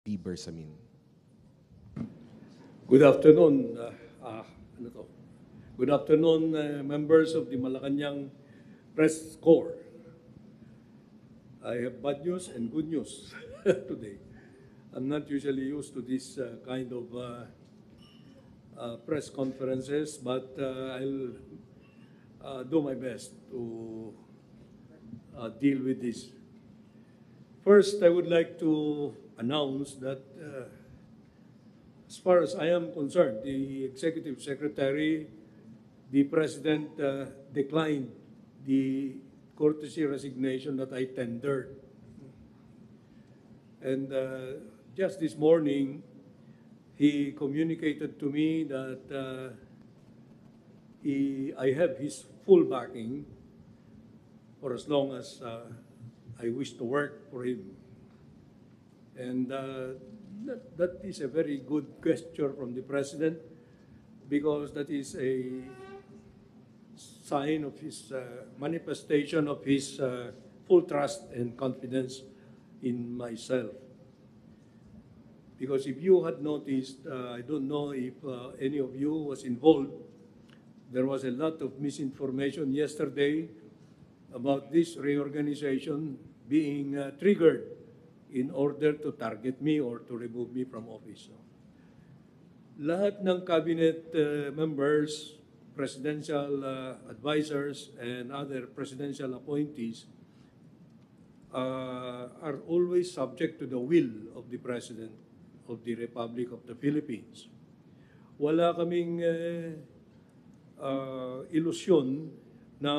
P. Bersamin. Good afternoon. Good afternoon, members of the Malacanang Press Corps. I have bad news and good news today. I'm not usually used to this kind of press conferences, but I'll do my best to deal with this. First, I would like to announce that as far as I am concerned, the Executive Secretary, the President declined the courtesy resignation that I tendered. And just this morning, he communicated to me that I have his full backing for as long as I wish to work for him. And that is a very good gesture from the President, because that is a sign of his manifestation of his full trust and confidence in myself. Because if you had noticed, I don't know if any of you was involved, there was a lot of misinformation yesterday about this reorganization being triggered in order to target me or to remove me from office. Lahat ng cabinet members, presidential advisors, and other presidential appointees are always subject to the will of the President of the Republic of the Philippines. Wala kaming ilusyon na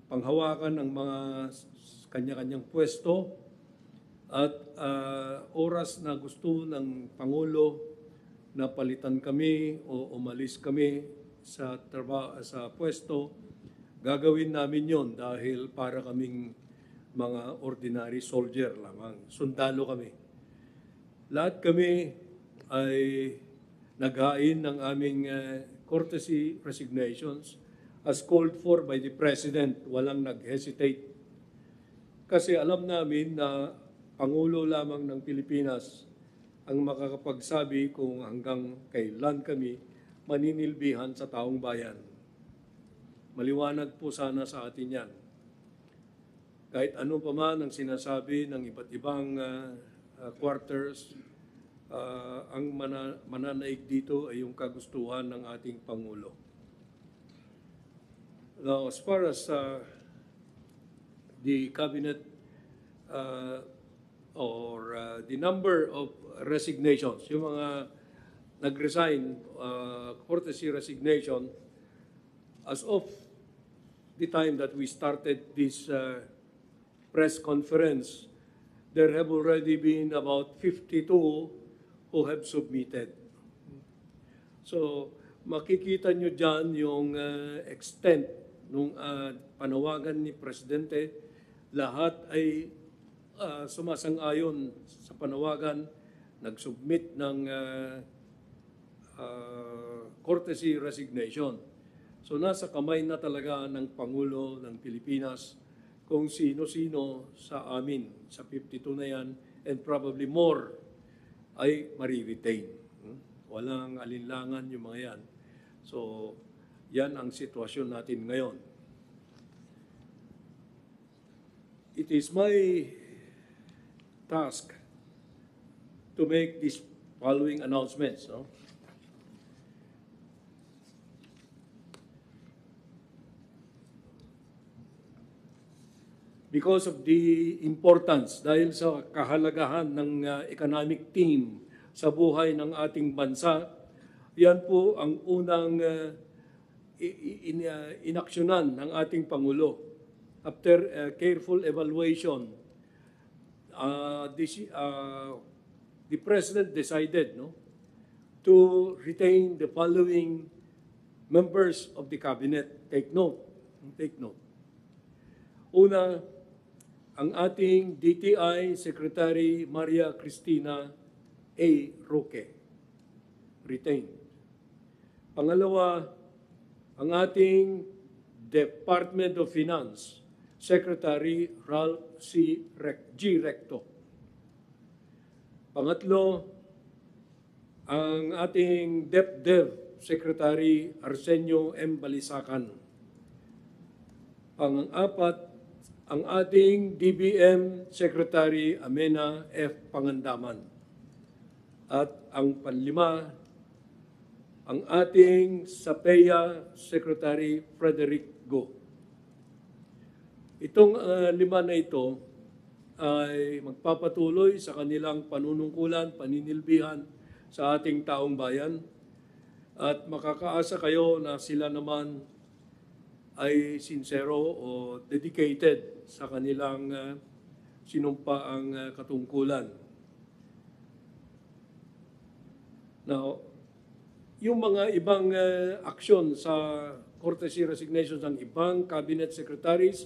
panghawakan ng mga kanya-kanyang pwesto at oras na gusto ng Pangulo na palitan kami o umalis kami sa pwesto, gagawin namin yon dahil para kaming mga ordinary soldier lamang, sundalo kami. Lahat kami ay naghain ng aming courtesy resignations as called for by the President. Walang nag-hesitate. Kasi alam namin na Pangulo lamang ng Pilipinas ang makakapagsabi kung hanggang kailan kami maninilbihan sa taong bayan. Maliwanag po sana sa atin yan. Kahit ano pa man ang sinasabi ng iba't ibang quarters, ang mananaig dito ay yung kagustuhan ng ating Pangulo. Now, as far as the cabinet or the number of resignations, yung mga nag-resign, courtesy resignation, as of the time that we started this press conference, there have already been about 52 who have submitted. So, makikita nyo dyan yung extent ng panawagan ni Presidente. Lahat ay sumasang-ayon sa panawagan, nag-submit ng courtesy resignation. So nasa kamay na talaga ng Pangulo ng Pilipinas kung sino-sino sa amin, sa 52 na yan, and probably more, ay mariretain. Walang alinlangan yung mga yan. So, yan ang sitwasyon natin ngayon. It is my task to make these following announcements. No? Because of the importance, dahil sa kahalagahan ng economic team sa buhay ng ating bansa, yan po ang unang inaksyonan ng ating Pangulo. After careful evaluation, the President decided to retain the following members of the Cabinet. Take note. Una, ang ating DTI Secretary Maria Cristina A. Roque, retained. Pangalawa, ang ating Department of Finance Secretary Ralph C. G. Recto, retained. Pangatlo, ang ating DepDev Secretary Arsenio M. Balisacan. Pang-apat, ang ating DBM Secretary Amena F. Pangandaman. At ang panlima, ang ating SAPEA Secretary Frederick Go. Itong lima na ito ay magpapatuloy sa kanilang panunungkulan, paninilbihan sa ating taong bayan at makakaasa kayo na sila naman ay sincero o dedicated sa kanilang sinumpaang katungkulan. Now, yung mga ibang aksyon sa courtesy resignations ng ibang cabinet secretaries,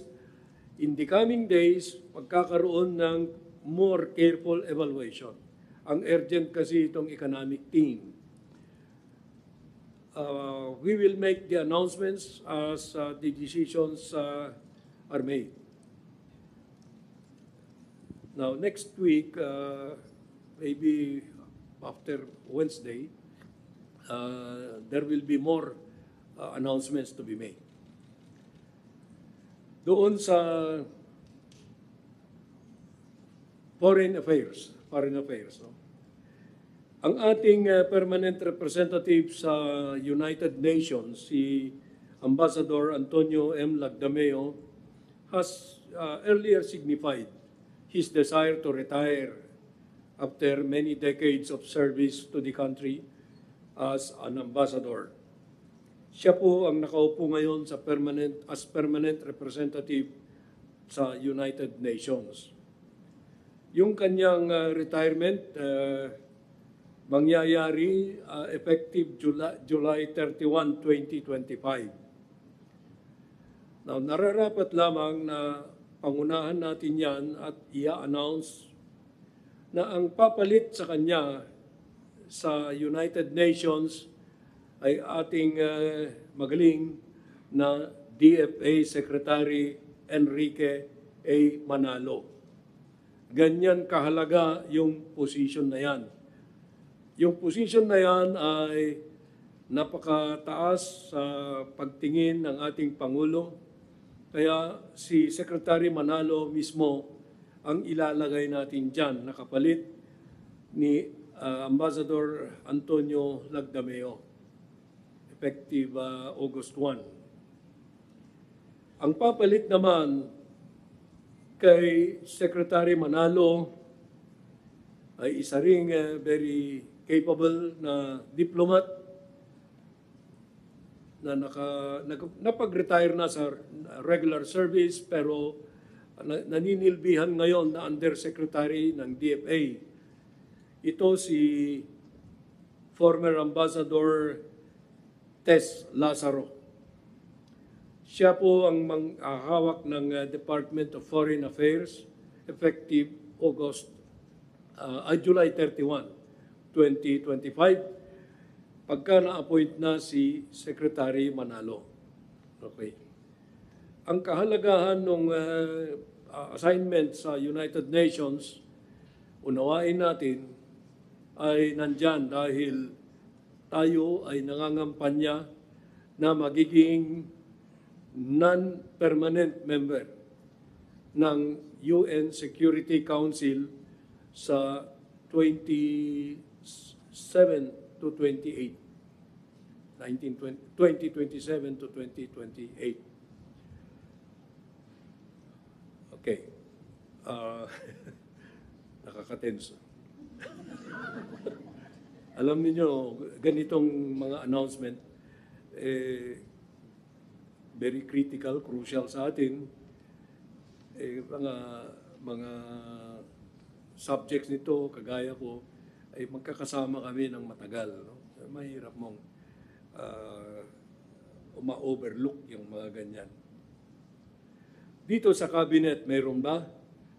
in the coming days, magkakaroon ng more careful evaluation. Ang urgent kasi itong economic team. We will make the announcements as the decisions are made. Now, next week, maybe after Wednesday, there will be more announcements to be made. Doon sa foreign affairs, no? Ang ating permanent representative sa United Nations, si Ambassador Antonio M. Lagdameo, has earlier signified his desire to retire after many decades of service to the country as an ambassador. Siya po ang nakaupo ngayon sa as permanent representative sa United Nations. Yung kanyang retirement mangyayari effective July 31, 2025. Now, nararapat lamang na pangunahan natin yan at i-announce na ang papalit sa kanya sa United Nations ay ating magaling na DFA Secretary Enrique A. Manalo. Ganyan kahalaga yung position na yan. Yung position na yan ay napakataas sa pagtingin ng ating Pangulo. Kaya si Secretary Manalo mismo ang ilalagay natin dyan, nakapalit ni Ambassador Antonio Lagdameo, effective August 1. Ang papalit naman kay Secretary Manalo ay isa ring very capable na diplomat na napag-retire na sa regular service pero naninilbihan ngayon na Undersecretary ng DFA. Ito si former Ambassador Tess Lazaro. Siya po ang hawak ng Department of Foreign Affairs effective July 31, 2025, pagka na-appoint na si Secretary Manalo. Okay. Ang kahalagahan ng assignment sa United Nations, unawain natin, ay nandyan dahil tayo ay nangangampanya na magiging non-permanent member ng UN Security Council sa 27 to 28. 2027 to 2028. Okay. Nakakatenso. Alam niyo, ganitong mga announcement, very critical, crucial sa atin. Mga subjects nito, kagaya ko, ay magkakasama kami ng matagal. No? Mahirap mong ma-overlook yung mga ganyan. Dito sa cabinet, mayroon ba?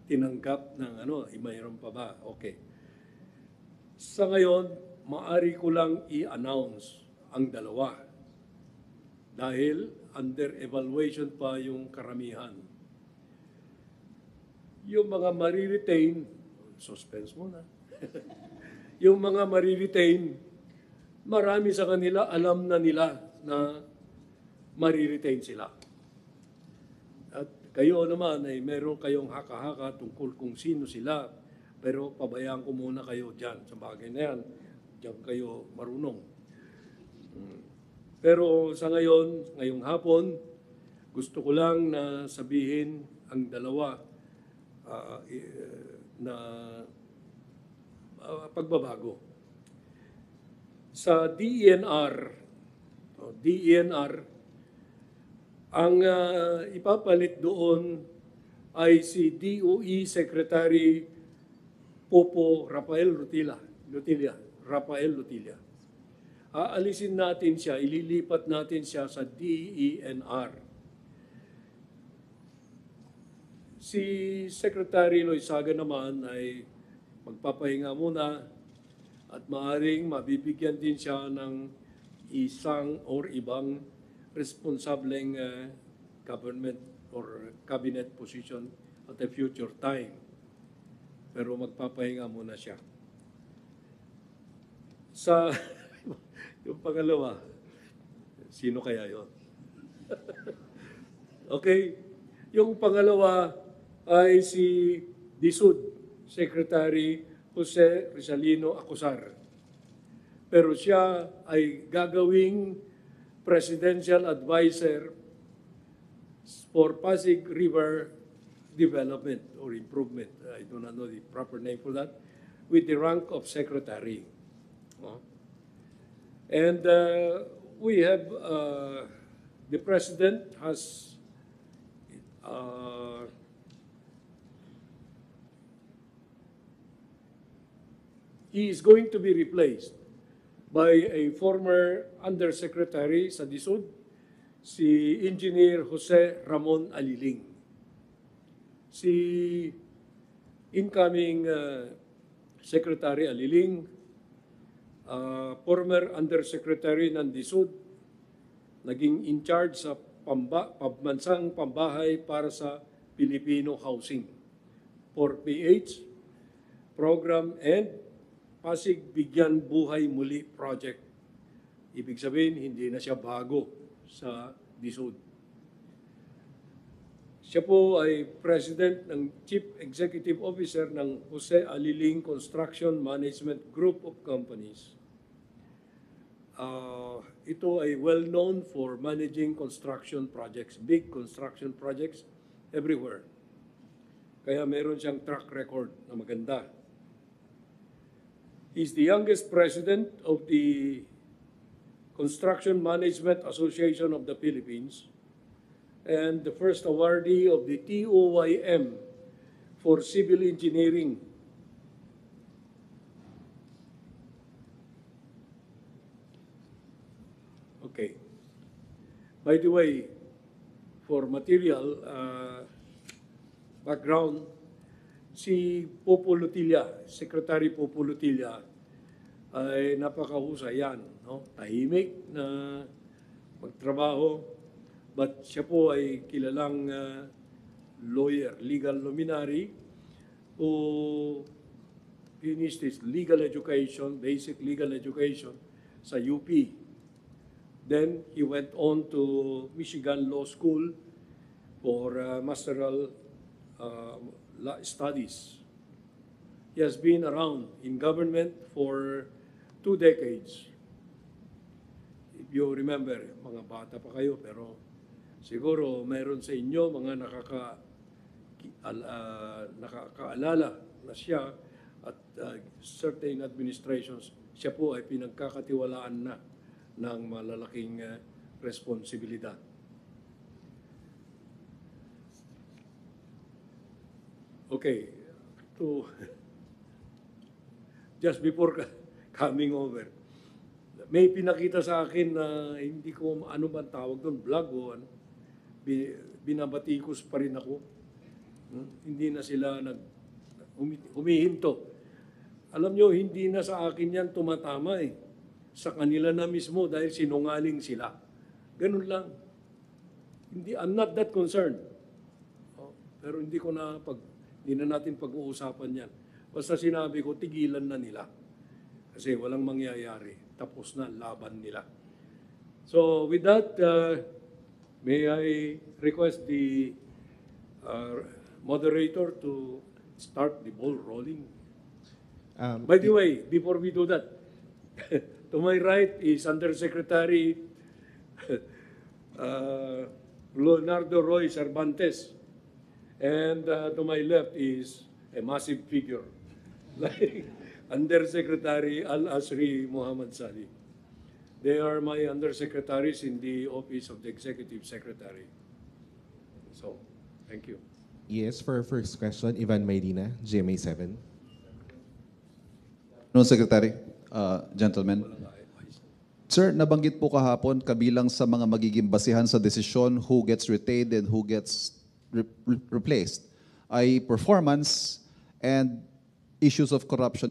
Tinanggap ng mayroon pa ba? Okay. Sa ngayon, maari ko lang i-announce ang dalawa dahil under evaluation pa yung karamihan. Yung mga mariretain, suspense muna. yung mga mariretain, marami sa kanila alam na nila na mariretain sila. At kayo naman ay meron kayong haka-haka tungkol kung sino sila, pero pabayaan ko muna kayo dyan sa bagay na yan. Diyan kayo marunong. Pero sa ngayong hapon, gusto ko lang na sabihin ang dalawa na pagbabago. Sa DENR, ang ipapalit doon ay si DOE Secretary Popo Rafael Lutilla. Aalisin natin siya, ililipat natin siya sa DENR. Si Secretary Loizaga naman ay magpapahinga muna at maaring mabibigyan din siya ng isang or ibang responsableng government or cabinet position at a future time. Pero magpapahinga muna siya. Sa yung pangalawa, sino kaya yon? Okay, yung pangalawa ay si DSUD, Secretary Jose Rizalino Acosar. Pero siya ay gagawing Presidential Advisor for Pasig River Development or Improvement. I do not know the proper name for that, with the rank of Secretary. And we have, the President has he is going to be replaced by a former Undersecretary sa DSUD, si Engineer Jose Ramon Aliling. Si incoming Secretary Aliling, former Undersecretary ng DSUD, naging in charge sa pambansang pambahay para sa Filipino Housing, 4PH program and Pasig Bigyan Buhay Muli Project. Ibig sabihin, hindi na siya bago sa DSUD. Siya po ay President ng Chief Executive Officer ng Jose Aliling Construction Management Group of Companies. Ito ay well-known for managing construction projects, big construction projects everywhere. Kaya meron siyang track record na maganda. He's the youngest president of the Construction Management Association of the Philippines and the first awardee of the TOYM for civil engineering. Okay. By the way, for material background, si Popo Lutilla, Secretary Popo Lutilla, ay napakahusay yan. No? Tahimik na magtrabaho, but siya po ay kilalang lawyer, legal luminary, who finished his legal education, basic legal education sa UP. Then he went on to Michigan Law School for masteral studies. He has been around in government for 2 decades. If you remember, mga bata pa kayo, pero siguro mayroon sa inyo mga nakakaalala na siya at certain administrations, siya po ay pinagkakatiwalaan na ng malalaking responsibilidad. Okay, just before coming over, may pinakita sa akin na hindi ko ano ba tawag doon, vlog o ano, binabatikos pa rin ako. Hindi na sila humihinto. Alam nyo, hindi na sa akin yan tumatama eh. Sa kanila na mismo dahil sinungaling sila. Ganun lang. I'm not that concerned. Pero hindi na natin pag-uusapan yan. Basta sinabi ko, tigilan na nila. Kasi walang mangyayari. Tapos na laban nila. So with that, may I request the moderator to start the ball rolling. By the way, before we do that, to my right is Undersecretary Leonardo Roy Cervantes. And to my left is a massive figure, like Undersecretary Al-Asri Muhammad Sali. They are my undersecretaries in the Office of the Executive Secretary. So, thank you. Yes, for our first question, Ivan Maydina, GMA7. No, Secretary, gentlemen. Sir, nabanggit po kahapon kabilang sa mga magiging basihan sa desisyon who gets retained and who gets replaced ay performance and issues of corruption.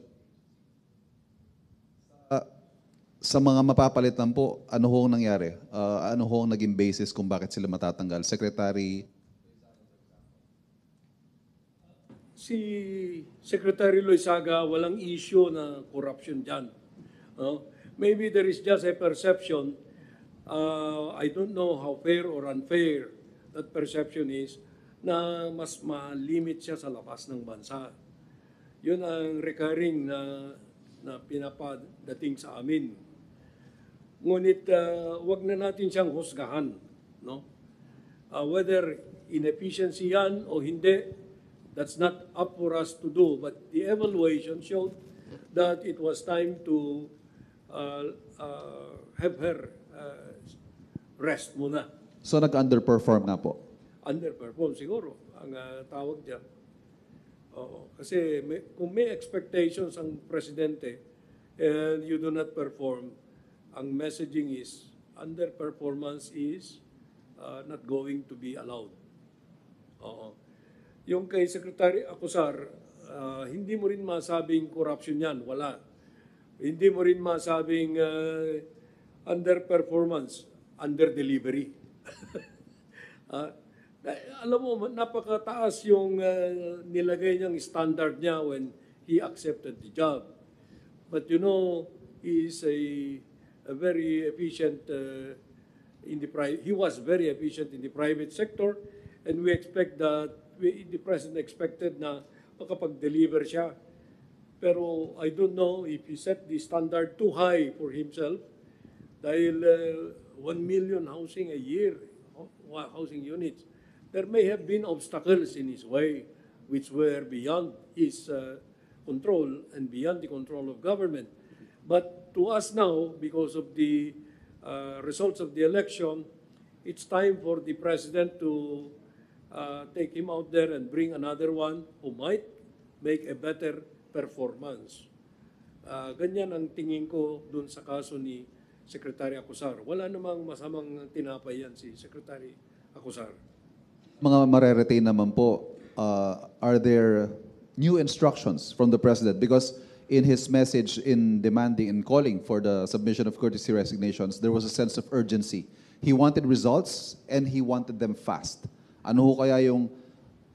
Sa mga mapapalitan po, ano hong nangyari? Ano hong naging basis kung bakit sila matatanggal? Secretary? Si Secretary Loizaga, walang issue na corruption dyan. Maybe there is just a perception, I don't know how fair or unfair that perception is, na mas ma-limit siya sa labas ng bansa. Yun ang recurring na pinapadating sa amin. Ngunit wag na natin siyang husgahan. No? Whether inefficiency yan o hindi, that's not up for us to do. But the evaluation showed that it was time to have her rest muna. So nag-underperform nga po? Underperform siguro ang tawag diyan. Oo, kasi kung may expectations ang presidente and you do not perform, ang messaging is underperformance is not going to be allowed. Oo. Yung kay Secretary Acosar, hindi mo rin masabing corruption yan, wala. Hindi mo rin masabing underperformance, under-delivery. Alam mo, napakataas yung nilagay niyang standard niya when he accepted the job. But you know, he is a very efficient he was very efficient in the private sector, and we expect that the President expected na makapag-deliver siya. Pero I don't know if he set the standard too high for himself dahil 1 million housing a year, housing units. There may have been obstacles in his way which were beyond his control and beyond the control of government. But to us now, because of the results of the election, it's time for the President to take him out there and bring another one who might make a better performance. Ganyan ang tingin ko dun sa kaso ni Secretary Acosar. Wala namang masamang tinapay yan si Secretary Acosar. Mga mareretain naman po, are there new instructions from the President? Because in his message in demanding and calling for the submission of courtesy resignations, there was a sense of urgency. He wanted results and he wanted them fast. Ano ho kaya yung,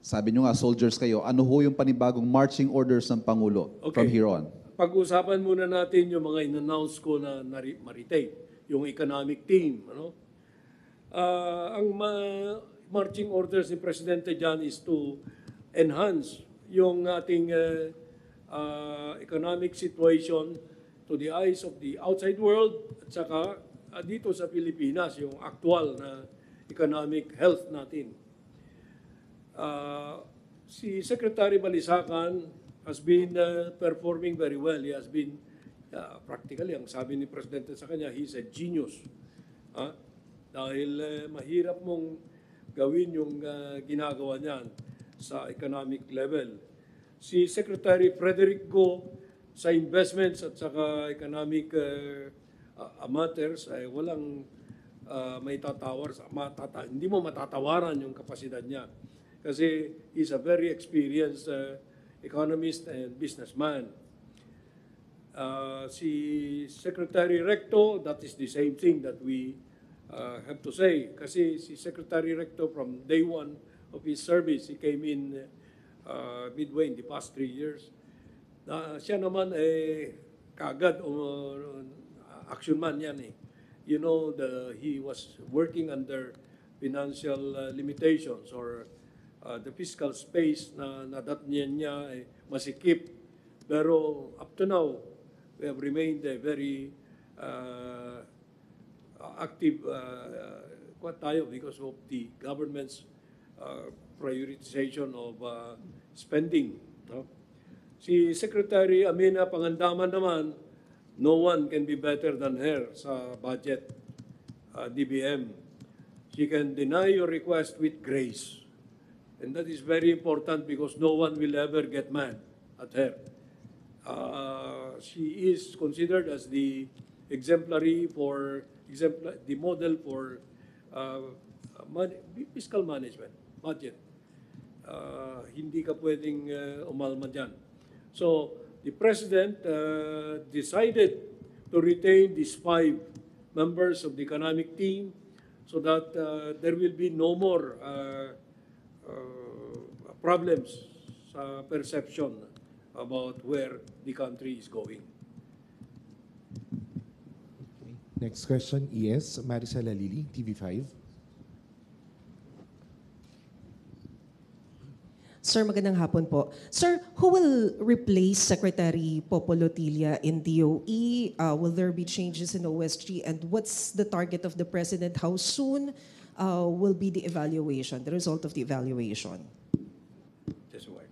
sabi nyo nga, soldiers kayo, ano ho yung panibagong marching orders ng Pangulo from here on? Pag-usapan muna natin yung mga in-announce ko na maritain, yung economic team. Ano? Ang marching orders ni Presidente dyan is to enhance yung ating economic situation to the eyes of the outside world at saka dito sa Pilipinas, yung actual na economic health natin. Si Secretary Balisacan has been performing very well. He has been, practically, ang sabi ni Presidente sa kanya, he's a genius. Dahil mahirap mong gawin yung ginagawa niyan sa economic level. Si Secretary Frederick Go sa investments at saka economic matters ay walang may tatawar, hindi mo matatawaran yung kapasidad niya. Kasi he's a very experienced economist and businessman. Si Secretary Recto, that is the same thing that we have to say. Kasi si Secretary Recto from day one of his service, he came in midway in the past 3 years. Siya naman kaagad action man yan eh. You know, he was working under financial limitations or the fiscal space na nadatnyan niya masikip. Pero up to now, we have remained very active tayo because of the government's prioritization of spending. No? Si Secretary Amina Pangandaman naman, no one can be better than her sa budget, DBM. She can deny your request with grace. And that is very important because no one will ever get mad at her. She is considered as the the model for fiscal management, budget. Hindi ka pwedeng umalma dyan. So, the President decided to retain these 5 members of the economic team so that there will be no more problems sa perception about where the country is going. Next question, ES, Maricela Lili, TV5. Sir, magandang hapon po. Sir, who will replace Secretary Popolotilla in DOE? Will there be changes in OSG? And what's the target of the President? How soon will be the evaluation, the result of the evaluation? Just a word.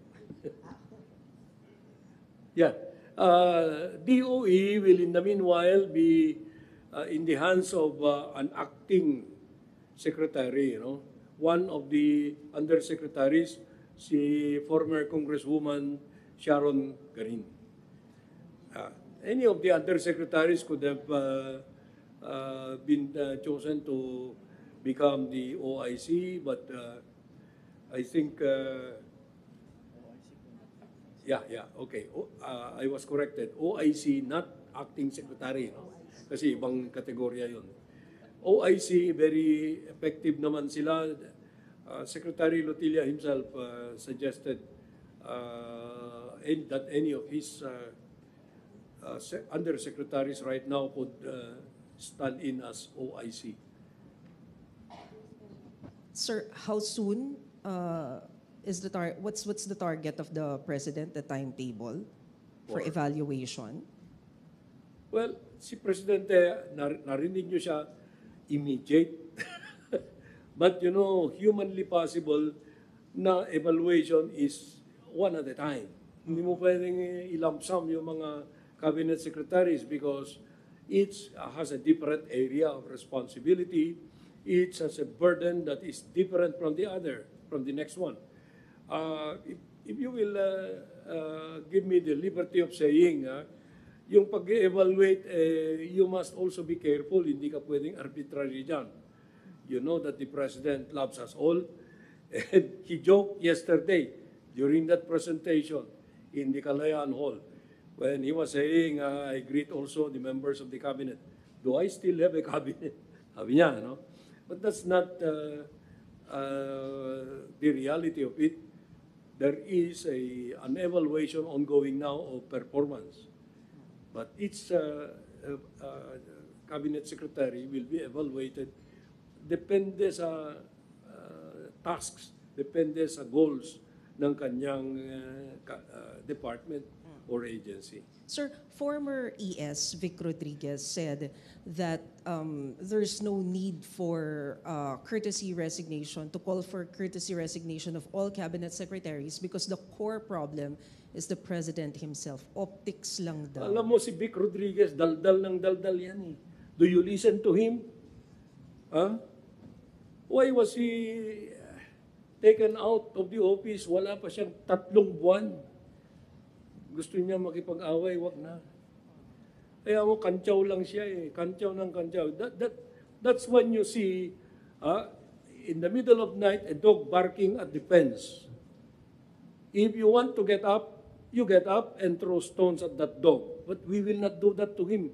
Yeah. DOE will in the meanwhile be in the hands of an acting secretary. You know? One of the undersecretaries, si former Congresswoman Sharon Garin. Any of the undersecretaries could have been chosen to become the OIC, but I think, okay. I was corrected. OIC, not acting secretary. No? Kasi ibang kategorya yun. OIC, very effective naman sila. Secretary Lotilla himself suggested that any of his undersecretaries right now could stand in as OIC. Sir, how soon is the what's the target of the President, the timetable for evaluation? Well, si Presidente, narinig niyo siya, immediate. But you know, humanly possible na evaluation is one at a time. Hindi mo pwedeng i-lump sum yung mga cabinet secretaries because each has a different area of responsibility. Each has a burden that is different from the other, from the next one. If you will give me the liberty of saying, yung pag-evaluate, you must also be careful. Hindi ka pwedeng arbitrary dyan. You know that the President loves us all. And he joked yesterday during that presentation in the Kalayaan Hall when he was saying, I greet also the members of the cabinet. Do I still have a cabinet? Sabi niya, no? But that's not the reality of it. There is an evaluation ongoing now of performance. But each cabinet secretary will be evaluated depende sa tasks, depende sa goals ng kanyang department or agency. Sir, former ES Vic Rodriguez said that there's no need for courtesy resignation, to call for courtesy resignation of all cabinet secretaries because the core problem is the President himself. Optics lang daw. Alam mo si Vic Rodriguez, daldal ng daldal yan eh. Do you listen to him? Huh? Why was he taken out of the office? Wala pa siyang 3 buwan. Gusto niya makipag-away, wag na. Kaya mo, kantyaw lang siya eh. Kantyaw ng kantyaw. That's when you see, in the middle of night, a dog barking at the fence. If you want to get up, you get up and throw stones at that dog. But we will not do that to him.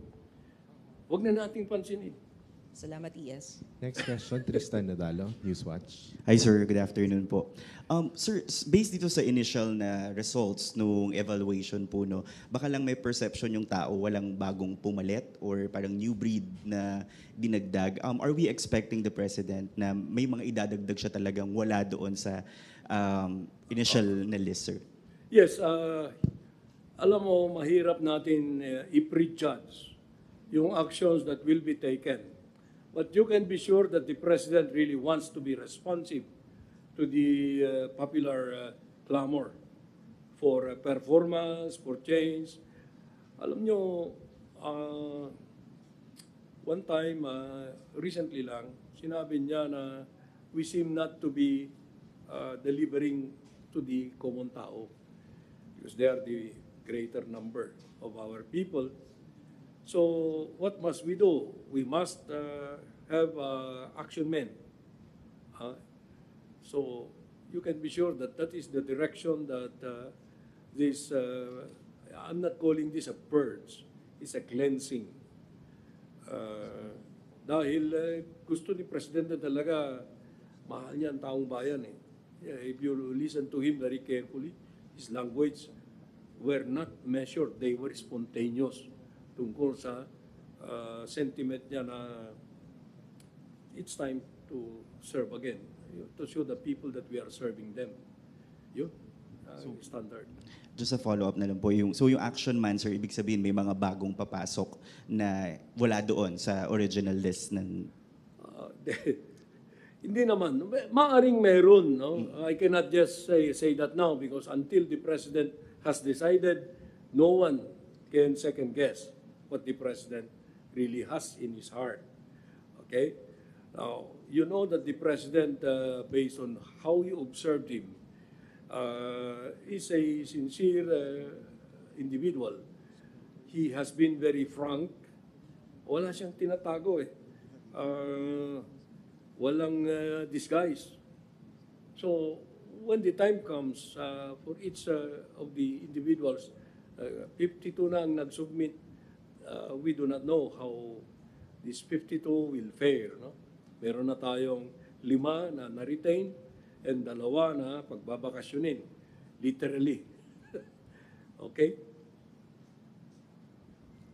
Wag na nating pansinin. Salamat, ES. Next question, Tristan Nadalo, Newswatch. Hi sir, good afternoon po. Sir, based dito sa initial na results nung evaluation po, no, baka lang may perception yung tao walang bagong pumalit or parang new breed na dinagdag. Are we expecting the President na may mga idadagdag siya talagang wala doon sa initial na list, sir? Yes, alam mo, mahirap natin i-prejudge yung actions that will be taken. But you can be sure that the President really wants to be responsive to the popular clamor for performance, for change. Alam nyo, one time, recently lang, sinabi niya na we seem not to be delivering to the common tao because they are the greater number of our people. So what must we do? We must have action men. So you can be sure that that is the direction that this, I'm not calling this a purge, it's a cleansing. Dahil gusto ni Presidente talaga, mahal niya ang taong bayan eh. Yeah, if you listen to him very carefully, his language were not measured, they were spontaneous tungkol sa sentiment niya na it's time to serve again, to show the people that we are serving them. Yun, standard. Just a follow-up na lang po. Yung action man, sir, ibig sabihin may mga bagong papasok na wala doon sa original list ng... Hindi naman. Maaring meron. No? I cannot just say that now because until the President has decided, no one can second guess what the President really has in his heart. Okay? Now, you know that the President, based on how you observed him, is a sincere individual. He has been very frank. Wala siyang tinatago eh. Walang disguise. So, when the time comes for each of the individuals, 52 na ang nag-submit, we do not know how this 52 will fare. No? Meron na tayong 5 na na-retain and 2 na pagbabakasyonin. Literally. Okay?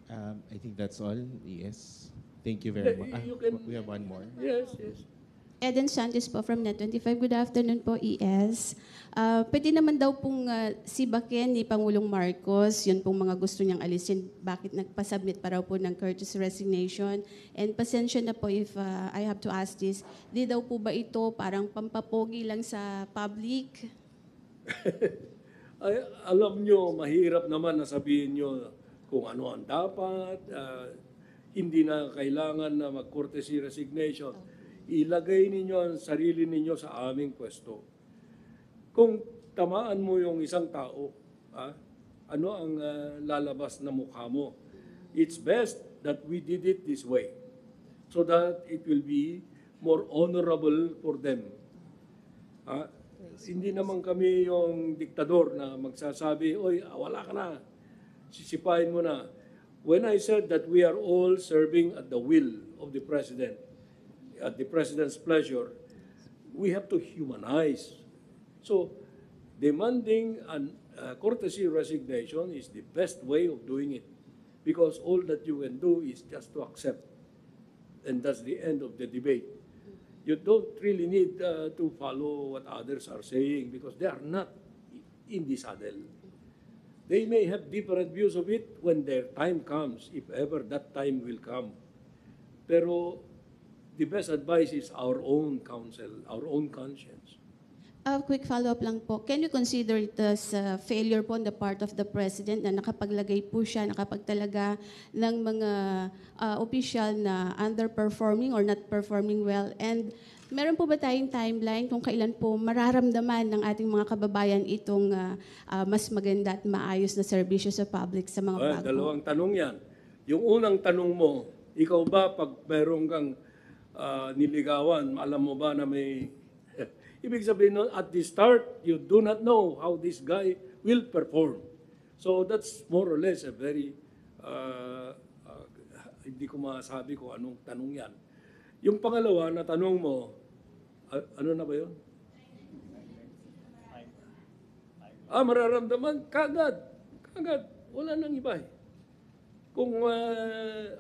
I think that's all, ES. Thank you very much. You can- We have one more. Yes, yes. Eden Santos po from Net25. Good afternoon po, ES. Pwede naman daw pong sibakin ni Pangulong Marcos, yun pong mga gusto niyang alisin, bakit nagpasubmit pa raw po ng courtesy resignation. And pasensya na po if I have to ask this, di daw po ba ito parang pampapogi lang sa public? Ay, alam nyo, mahirap naman na sabihin nyo kung ano ang dapat, hindi na kailangan na mag-courtesy resignation. Ilagay ninyo ang sarili ninyo sa aming pwesto. Kung tamaan mo yung isang tao, ano ang lalabas na mukha mo? It's best that we did it this way so that it will be more honorable for them. Hindi naman kami yung diktador na magsasabi, oy, wala ka na, sisipain mo na. When I said that we are all serving at the will of the President, at the President's pleasure, we have to humanize. So, demanding a courtesy resignation is the best way of doing it because all that you can do is just to accept. And that's the end of the debate. You don't really need to follow what others are saying because they are not in the saddle. They may have different views of it when their time comes, if ever that time will come. Pero the best advice is our own counsel, our own conscience. A quick follow-up lang po. Can you consider it as a failure po on the part of the President na nakapaglagay po siya, nakapagtalaga ng mga official na underperforming or not performing well? And meron po ba tayong timeline kung kailan po mararamdaman ng ating mga kababayan itong mas maganda at maayos na serbisyo sa public sa mga bago? Dalawang tanong yan. Yung unang tanong mo, ikaw ba pag meron kang niligawan, alam mo ba na may... Ibig sabihin nun, at the start, you do not know how this guy will perform. So that's more or less a very... hindi ko masabi kung anong tanong yan. Yung pangalawa na tanong mo, ano na ba yun? Mararamdaman, kagad. Wala nang iba eh. Kung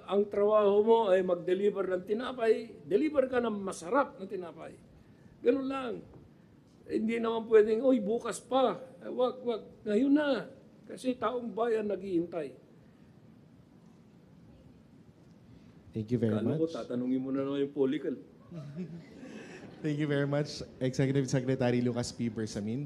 ang trabaho mo ay mag-deliver ng tinapay, deliver ka ng masarap na tinapay. Ganun lang. Hindi naman pwedeng, bukas pa. Wag. Ngayon na. Kasi taong bayan naghihintay. Thank you very Kala ko, much. tatanungin mo na naman yung political. Thank you very much, Executive Secretary Lucas P. Bersamin.